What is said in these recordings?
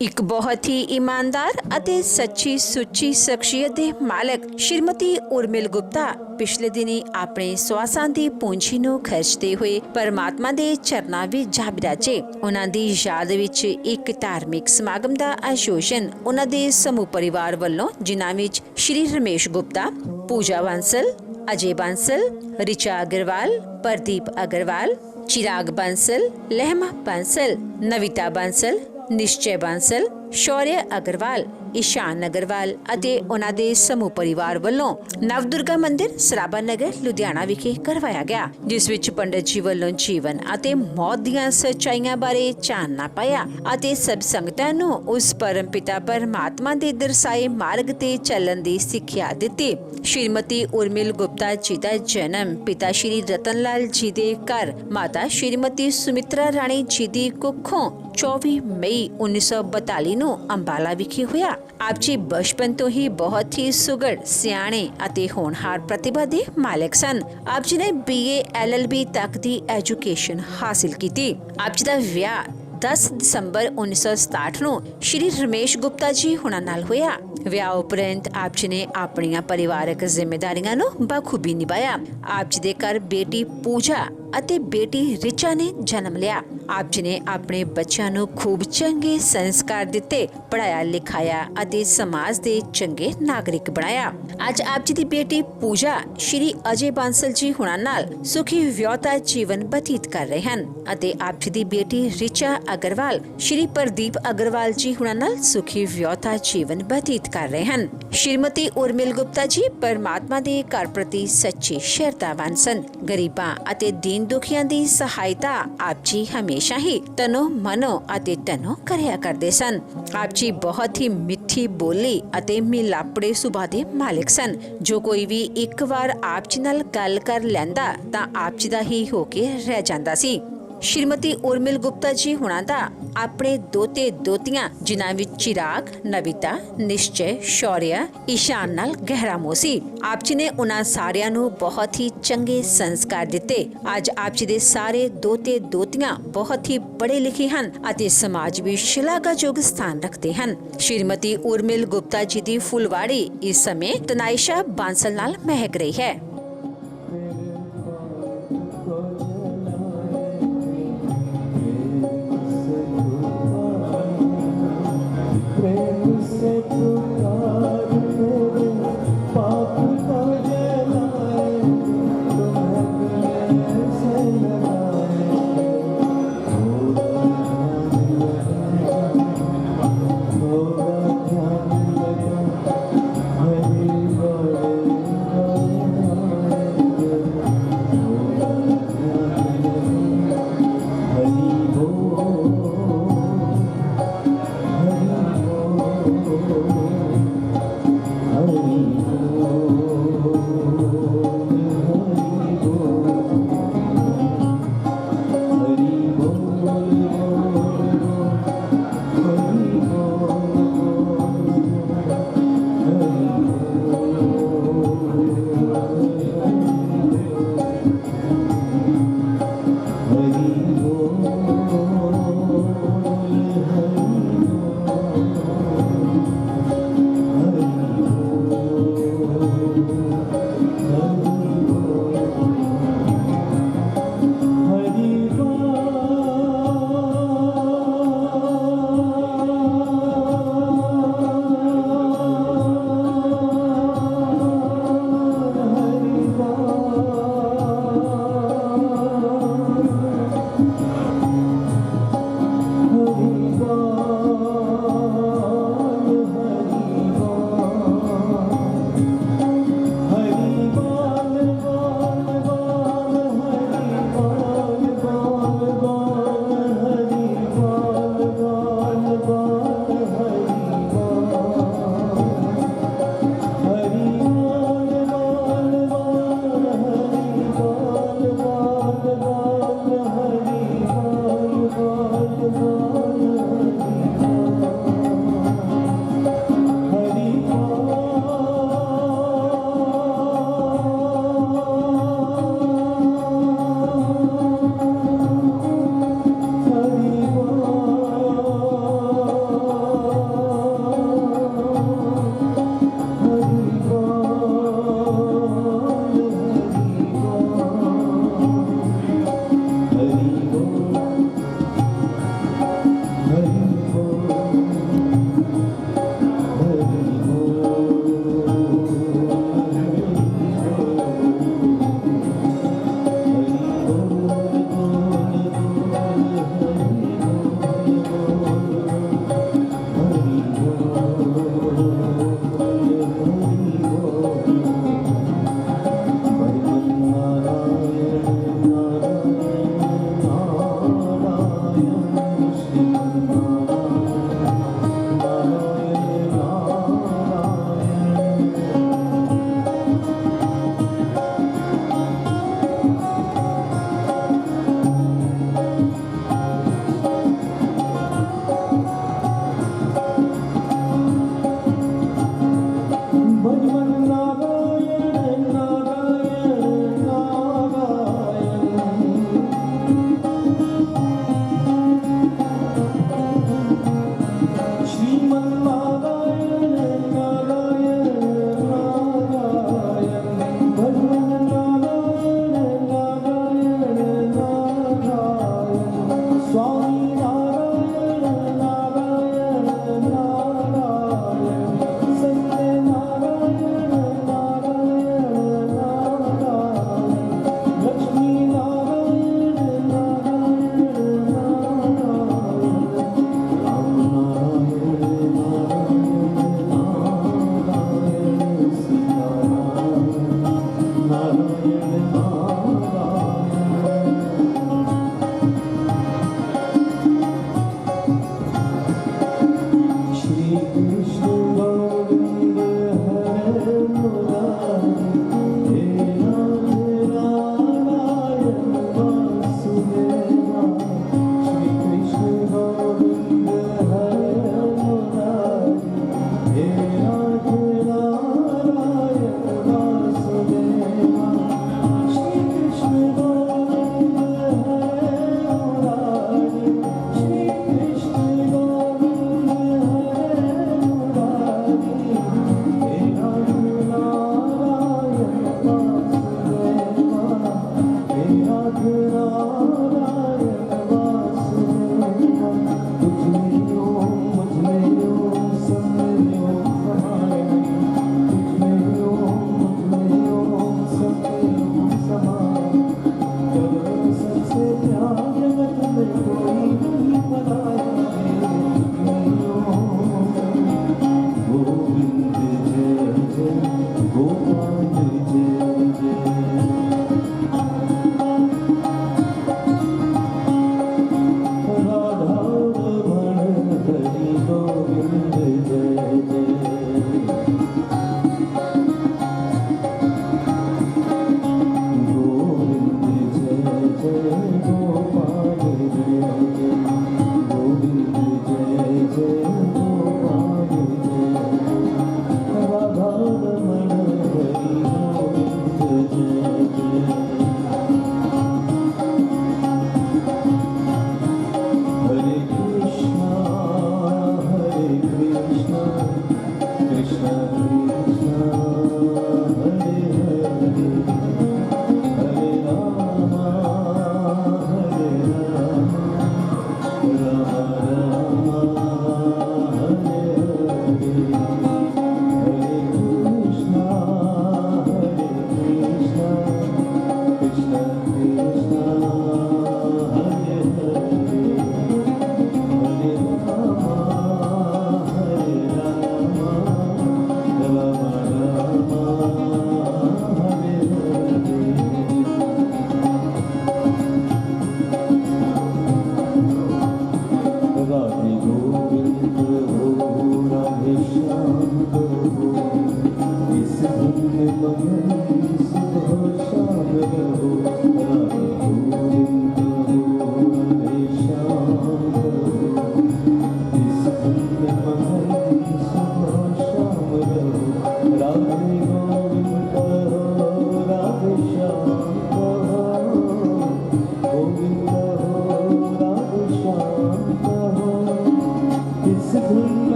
ਇੱਕ ਬਹੁਤ ਹੀ ਇਮਾਨਦਾਰ ਅਤੇ ਸੱਚੀ ਸੁੱਚੀ ਸ਼ਖਸੀਅਤ ਦੇ ਮਾਲਕ ਸ਼੍ਰੀਮਤੀ ਉਰਮਿਲ ਗੁਪਤਾ ਪਿਛਲੇ ਦਿਨੀ ਆਪਣੇ ਸਵਾਸਾਂ ਦੀ ਪੂੰਜੀ ਨੂੰ ਖਰਚਦੇ ਹੋਏ ਪਰਮਾਤਮਾ ਦੇ ਚਰਨਾਂ ਵਿੱਚ ਜਾ ਬਿਰਾਜੇ। ਉਹਨਾਂ ਦੀ ਯਾਦ ਵਿੱਚ ਇੱਕ ਧਾਰਮਿਕ ਸਮਾਗਮ ਦਾ ਆਯੋਜਨ ਉਹਨਾਂ ਦੇ ਸਮੂਹ ਪਰਿਵਾਰ ਵੱਲੋਂ, ਜਿਨ੍ਹਾਂ ਵਿੱਚ ਸ਼੍ਰੀ ਰਮੇਸ਼ ਗੁਪਤਾ, ਪੂਜਾ ਬਾਂਸਲ, अजय बांसल, ऋचा अग्रवाल, प्रदीप अग्रवाल, चिराग बांसल, लहमा बांसल, नविता बांसल, निश्चय बांसल, शौर्य अग्रवाल, ईशान अग्रवाल ਅਤੇ ਉਹਨਾਂ ਦੇ ਸਮੂਹ ਪਰਿਵਾਰ ਵੱਲੋਂ ਨਵਦੁਰਗਾ ਮੰਦਿਰ ਸਰਾਭਾ ਨਗਰ ਲੁਧਿਆਣਾ ਵਿਖੇ ਕਰਵਾਇਆ ਗਿਆ, ਜਿਸ ਵਿੱਚ ਪੰਡਤ ਜੀ ਵੱਲੋਂ ਜੀਵਨ ਅਤੇ ਮੌਤ ਦੀਆਂ ਸੱਚਾਈਆਂ ਬਾਰੇ ਚਾਨਣਾ ਪਾਇਆ ਅਤੇ ਸਭ ਸੰਗਤਾਂ ਨੂੰ ਉਸ ਪਰਮ ਪਿਤਾ ਪਰਮਾਤਮਾ ਦੇ ਦਰਸਾਏ ਮਾਰਗ ਤੇ ਚੱਲਣ ਦੀ ਸਿੱਖਿਆ ਦਿੱਤੀ। ਸ਼੍ਰੀਮਤੀ ਉਰਮਿਲ ਗੁਪਤਾ ਜੀ ਦਾ ਜਨਮ ਪਿਤਾ ਸ਼੍ਰੀ ਰਤਨ ਲਾਲ ਜੀ ਦੇ ਘਰ ਮਾਤਾ ਸ਼੍ਰੀਮਤੀ ਸੁਮਿਤਰਾ ਰਾਣੀ ਜੀ ਦੀ ਕੁੱਖੋਂ 24 ਮਈ 1942 ਨੂੰ ਅੰਬਾਲਾ ਵਿਖੇ ਹੋਇਆ। ਆਪ ਜੀ ਬਚਪਨ ਤੋਂ ਹੀ ਬਹੁਤ ਹੀ ਸੁਘੜ, ਸਿਆਣੇ ਅਤੇ ਹੋਣਹਾਰ ਪ੍ਰਤਿਭਾ ਦੇ ਮਾਲਕ ਸਨ। ਆਪ ਜੀ ਨੇ BA LLB ਤੱਕ ਦੀ ਐਜੂਕੇਸ਼ਨ ਹਾਸਿਲ ਕੀਤੀ। ਆਪ ਜੀ ਦਾ ਵਿਆਹ 10 ਦਸੰਬਰ 1967 ਨੂੰ ਸ਼੍ਰੀ ਰਮੇਸ਼ ਗੁਪਤਾ ਜੀ ਹੁਣਾਂ ਨਾਲ ਹੋਇਆ। ਵਿਆਹ ਉਪਰੰਤ ਆਪ ਜੀ ਨੇ ਆਪਣੀਆਂ ਪਰਿਵਾਰਕ ਜ਼ਿੰਮੇਵਾਰੀਆਂ ਨੂੰ ਬਖੂਬੀ ਨਿਭਾਇਆ। ਆਪ ਜੀ ਦੇ ਘਰ ਬੇਟੀ ਪੂਜਾ ਅਤੇ ਬੇਟੀ ਰਿਚਾ ਨੇ ਜਨਮ ਲਿਆ। ਆਪ ਜੀ ਨੇ ਆਪਣੇ ਬੱਚਿਆਂ ਨੂੰ ਖੂਬ ਚੰਗੇ ਸੰਸਕਾਰ ਦਿੱਤੇ, ਪੜਾਇਆ ਲਿਖਾਇਆ ਅਤੇ ਸਮਾਜ ਦੇ ਚੰਗੇ ਨਾਗਰਿਕ ਬਣਾਇਆ। ਅੱਜ ਆਪ ਜੀ ਦੀ ਬੇਟੀ ਪੂਜਾ ਸ਼੍ਰੀ ਅਜੇ ਬਾਂਸਲ ਜੀ ਹੁਣਾਂ ਨਾਲ ਸੁਖੀ ਵਿਆਹਤਾ ਜੀਵਨ ਬਤੀਤ ਕਰ ਰਹੇ ਹਨ ਅਤੇ ਆਪ ਜੀ ਦੀ ਬੇਟੀ ਰਿਚਾ ਅਗਰਵਾਲ ਸ਼੍ਰੀ ਪ੍ਰਦੀਪ ਅਗਰਵਾਲ ਜੀ ਹੁਣਾਂ ਨਾਲ ਸੁਖੀ ਵਿਆਹਤਾ ਜੀਵਨ ਬਤੀਤ ਕਰ ਰਹੇ ਹਨ। ਸ਼੍ਰੀਮਤੀ ਉਰਮਿਲ ਗੁਪਤਾ ਜੀ ਪਰਮਾਤਮਾ ਦੇ ਘਰ ਪ੍ਰਤੀ ਸੱਚੀ ਸ਼ਰਧਾਵਾਨ ਸਨ। ਗਰੀਬਾਂ ਅਤੇ ਦੀਨ ਦੁਖੀਆਂ ਦੀ ਸਹਾਇਤਾ ਆਪ ਜੀ ਹਮੇਸ਼ਾ ਹੀ ਤਨੋ ਮਨੋ ਅਤੇ ਤਨੋ ਕਰਿਆ ਕਰਦੇ ਸਨ। ਆਪ ਜੀ ਬਹੁਤ ਹੀ ਮਿੱਠੀ ਬੋਲੀ ਅਤੇ ਮਿਲਾਪੜੇ ਸੁਭਾਅ ਦੇ ਮਾਲਕ ਸਨ। ਜੋ ਕੋਈ ਵੀ ਇੱਕ ਵਾਰ ਆਪ ਜੀ ਨਾਲ ਗੱਲ ਕਰ ਲੈਂਦਾ ਤਾਂ ਆਪ ਜੀ ਦਾ ਹੀ ਹੋ ਕੇ ਰਹਿ ਜਾਂਦਾ ਸੀ। ਸ਼੍ਰੀਮਤੀ ਉਰਮਿਲ ਗੁਪਤਾ ਜੀ ਹੁਣਾਂ ਦਾ ਆਪਣੇ ਦੋਤੇ ਦੋਤੀਆਂ, ਜਿਨ੍ਹਾਂ ਵਿੱਚ ਚਿਰਾਗ, ਨਵਿਤਾ, ਨਿਸ਼ਚੈ, ਸ਼ੌर्य, ਈਸ਼ਾਨ ਨਾਲ ਗਹਿਰਾ ਮੋਹ ਸੀ। ਆਪ ਜੀ ਨੇ ਉਹਨਾਂ ਸਾਰਿਆਂ ਨੂੰ ਬਹੁਤ ਹੀ ਚੰਗੇ ਸੰਸਕਾਰ ਦਿੱਤੇ। ਅੱਜ ਆਪ ਜੀ ਦੇ ਸਾਰੇ ਦੋਤੇ ਦੋਤੀਆਂ ਬਹੁਤ ਹੀ ਪੜ੍ਹੇ ਲਿਖੇ ਹਨ ਅਤੇ ਸਮਾਜ ਵਿੱਚ ਸ਼ਲਾਘਾਯੋਗ ਸਥਾਨ ਰੱਖਦੇ ਹਨ। ਸ਼੍ਰੀਮਤੀ ਉਰਮਿਲ ਗੁਪਤਾ ਜੀ ਦੀ ਫੁਲਵਾੜੀ ਇਸ ਸਮੇਂ ਤਨਾਇਸ਼ਾ ਬਾਂਸਲ ਨਾਲ ਮਹਿਕ ਰਹੀ ਹੈ।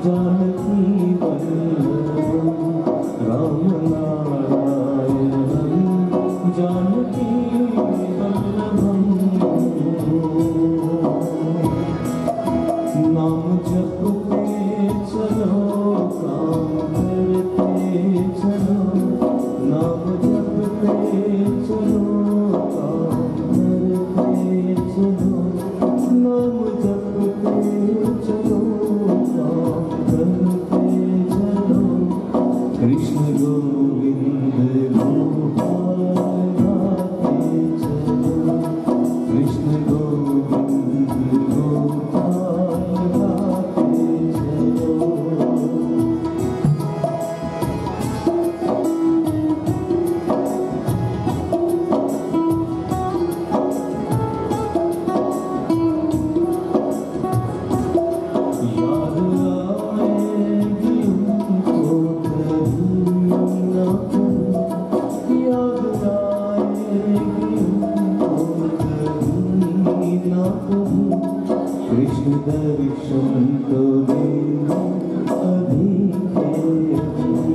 जानकी वल्लभं राम नारायणं जानकी वल्लभं नाम जपते चलो काम करते चलो नाम जपते चलो काम करते चलो नाम जपते चलो काम करते चलो कृष्ण गोविंद गोपाल गाते चलो कृष्ण गोविंद गोपाल गाते चलो। याद आएगी उनको कहीं ना कहीं याद आएगी उनको कहीं ना कहीं कृष्ण दर्शन तो देना अभी के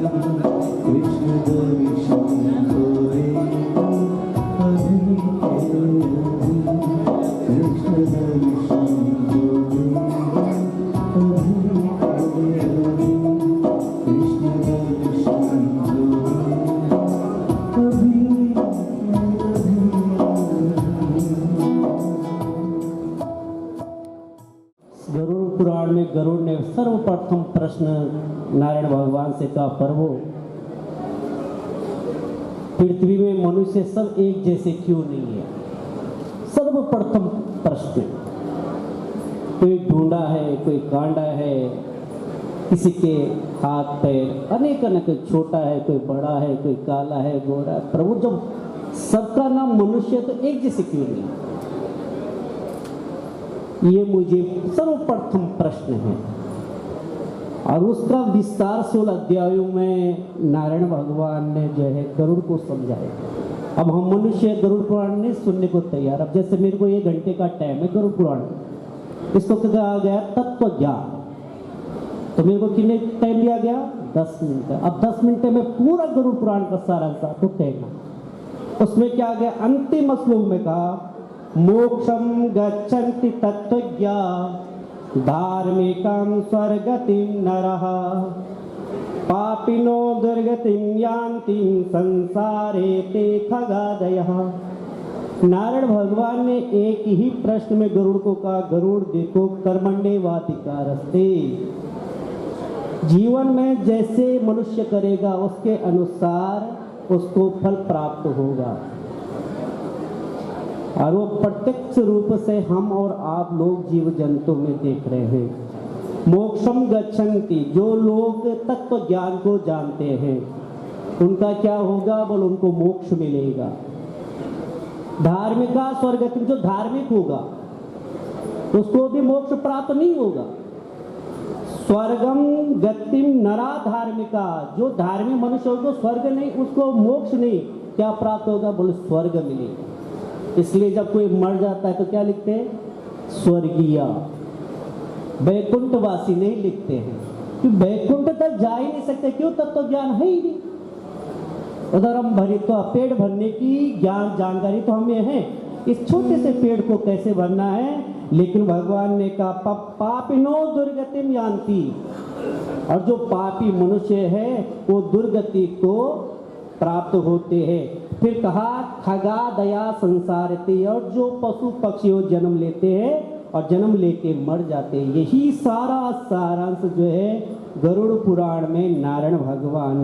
अभी कृष्ण दर्शन तो देना अभी के अभी कृष्ण दर्शन तो देना कृष्ण दर्शन गरुड़ पुराण में गरुड़ ने सर्वप्रथम प्रश्न नारायण भगवान से कहा, प्रभु पृथ्वी में मनुष्य सब एक जैसे क्यों नहीं है? सर्वप्रथम प्रश्न। कोई ढूंढा है, कोई कांडा है, किसी के हाथ पैर अनेक अनेक, छोटा है, कोई बड़ा है, कोई काला है, गोरा है। प्रभु जब सबका नाम मनुष्य तो एक जैसे क्यों नहीं? ये मुझे सर्वप्रथम प्रश्न है। और उसका विस्तार 16 अध्यायों में नारायण भगवान ने जो है गरुड़ को समझाया। अब हम मनुष्य गरुड़ पुराण नहीं सुनने को तैयार। अब जैसे मेरे को 1 घंटे का टाइम है गरुड़ पुराण, इसको कहा गया तत्व ज्ञान, तो मेरे को कितने टाइम दिया गया? 10 मिनट। अब 10 मिनट में पूरा गरुड़ पुराण का सारांश आपको कहना। उसमें क्या गया? अंतिम श्लोक में कहा, मोक्षम गच्छन्ति तत्वज्ञा धार्मिकं स्वर्गतिं नरः पापिनो दुर्गतिं यान्ति संसारे ते खगादयः। नारायण भगवान ने एक ही प्रश्न में गरुड़ को कहा, गरुड़ देखो कर्मण्येवाधिकारस्ते, जीवन में जैसे मनुष्य करेगा उसके अनुसार उसको फल प्राप्त होगा। और वो प्रत्यक्ष रूप से हम और आप लोग जीव जंतु में देख रहे हैं। मोक्षम गच्छन्ति, जो लोग तत्व ज्ञान को जानते हैं उनका क्या होगा? बोल उनको मोक्ष मिलेगा। धार्मिका स्वर्गति, जो धार्मिक होगा उसको भी मोक्ष प्राप्त नहीं होगा। स्वर्गम गतिम नरा धार्मिका, जो धार्मिक मनुष्य होगा स्वर्ग नहीं, उसको मोक्ष नहीं, क्या प्राप्त होगा? बोले स्वर्ग मिलेगा। इसलिए जब कोई मर जाता है तो क्या लिखते हैं? स्वर्गीय, वैकुंठवासी नहीं लिखते हैं, क्योंकि वैकुंठ तक जा ही नहीं सकते। क्यों? तत्व ज्ञान है ही नहीं। उधर हम भरी तो पेड़ भरने की ज्ञान जानकारी तो हमें है, इस छोटे से पेड़ को कैसे भरना है। लेकिन भगवान ने कहा पापिनो दुर्गतिम यान्ति, और जो पापी मनुष्य है वो दुर्गति को प्राप्त होते हैं। फिर कहा खगा दया संसारते, और जो पशु पक्षी जन्म लेते हैं और जन्म लेके मर जाते हैं। यही सारा सारांश जो है गरुड़ पुराण में नारायण भगवान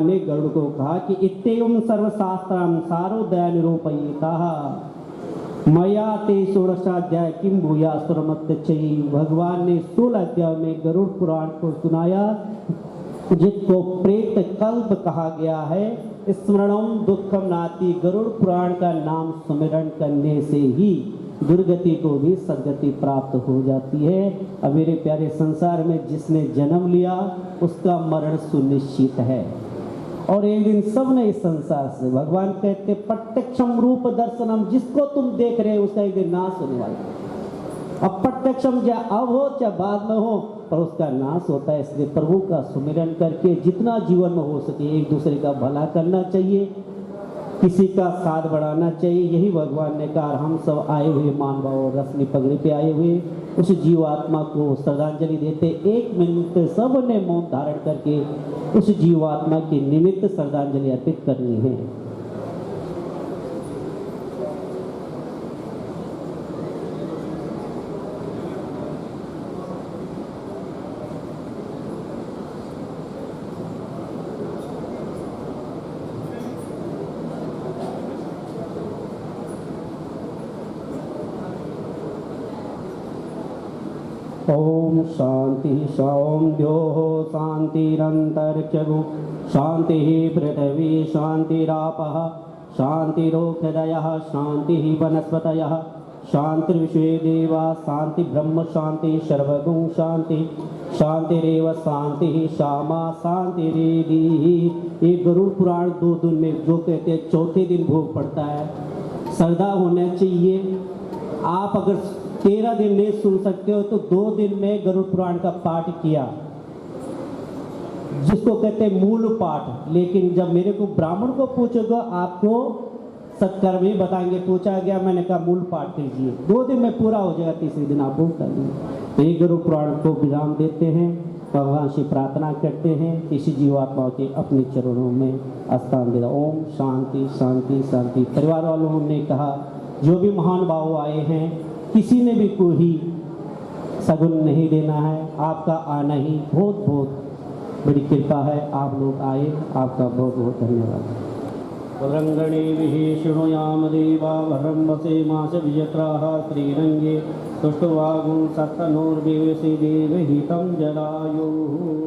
ने गरुड़ को कहा कि इत्येवं सर्वशास्त्रं सारोदय निरूपयिता मया ते 16 अध्याय किम भूया सुरमत्यचयी। भगवान ने 16 अध्याय में गरुड़ पुराण को सुनाया, जिसको प्रेत कल्प कहा गया है। स्मरणम दुखम नाति, गरुड़ पुराण का नाम स्मरण करने से ही दुर्गति को भी सदगति प्राप्त हो जाती है। अब मेरे प्यारे संसार में जिसने जन्म लिया उसका मरण सुनिश्चित है, और एक दिन सब ने इस संसार से, भगवान कहते प्रत्यक्षम रूप दर्शनम, जिसको तुम देख रहे हो उसका एक दिन नाश होने वाला है। अब प्रत्यक्षम चाहे अब हो चाहे बाद में हो, पर उसका नाश होता है। इसलिए प्रभु का सुमिरन करके जितना जीवन में हो सके एक दूसरे का भला करना चाहिए, किसी का साथ बढ़ाना चाहिए। यही भगवान ने कहा। हम सब आए हुए मान भाव रश्मि पगड़ी पे आए हुए उस जीवात्मा को श्रद्धांजलि देते। 1 मिनट सब ने मौन धारण करके उस जीवात्मा के निमित्त श्रद्धांजलि अर्पित करनी है। ओम शांति ओम द्योः शांतिरंतरिक्षगु शांति पृथ्वी शांतिरापः शांतिरोषधयः शांति वनस्पतयः शांतिर्विश्वे देवा शांति ब्रह्म शांति सर्वगुण शांति शांतिरेव शांति श्यामा शांतिरेधि। ये गरुड़ पुराण 2 दिन में जो कहते हैं चौथे दिन भोग पड़ता है। श्रद्धा होना चाहिए। आप अगर 13 दिन नहीं सुन सकते हो तो 2 दिन में गरुड़ पुराण का पाठ किया, जिसको कहते हैं मूल पाठ। लेकिन जब मेरे को ब्राह्मण को पूछोगे आपको सत्कर्म ही बताएंगे। पूछा गया, मैंने कहा मूल पाठ कीजिए, 2 दिन में पूरा हो जाएगा, तीसरे दिन आप भोग कर लेंगे। तो ये गरुड़ पुराण को विराम देते हैं, भगवान से प्रार्थना करते हैं इसी जीवात्मा के अपने चरणों में स्थान दे दो। ओम शांति शांति शांति। परिवार वालों ने कहा जो भी महान भाव आए हैं किसी ने भी कोई सगुन नहीं देना है। आपका आना ही बहुत बहुत बड़ी कृपा है। आप लोग आए, आपका बहुत बहुत धन्यवाद। वरंगणे शृणुयाम देवा वरं वसे मास विजत्राः श्रीरंगे तुष्टवागुं सत्तनोर्विवसे देवहितं जलायुः।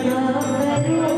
Love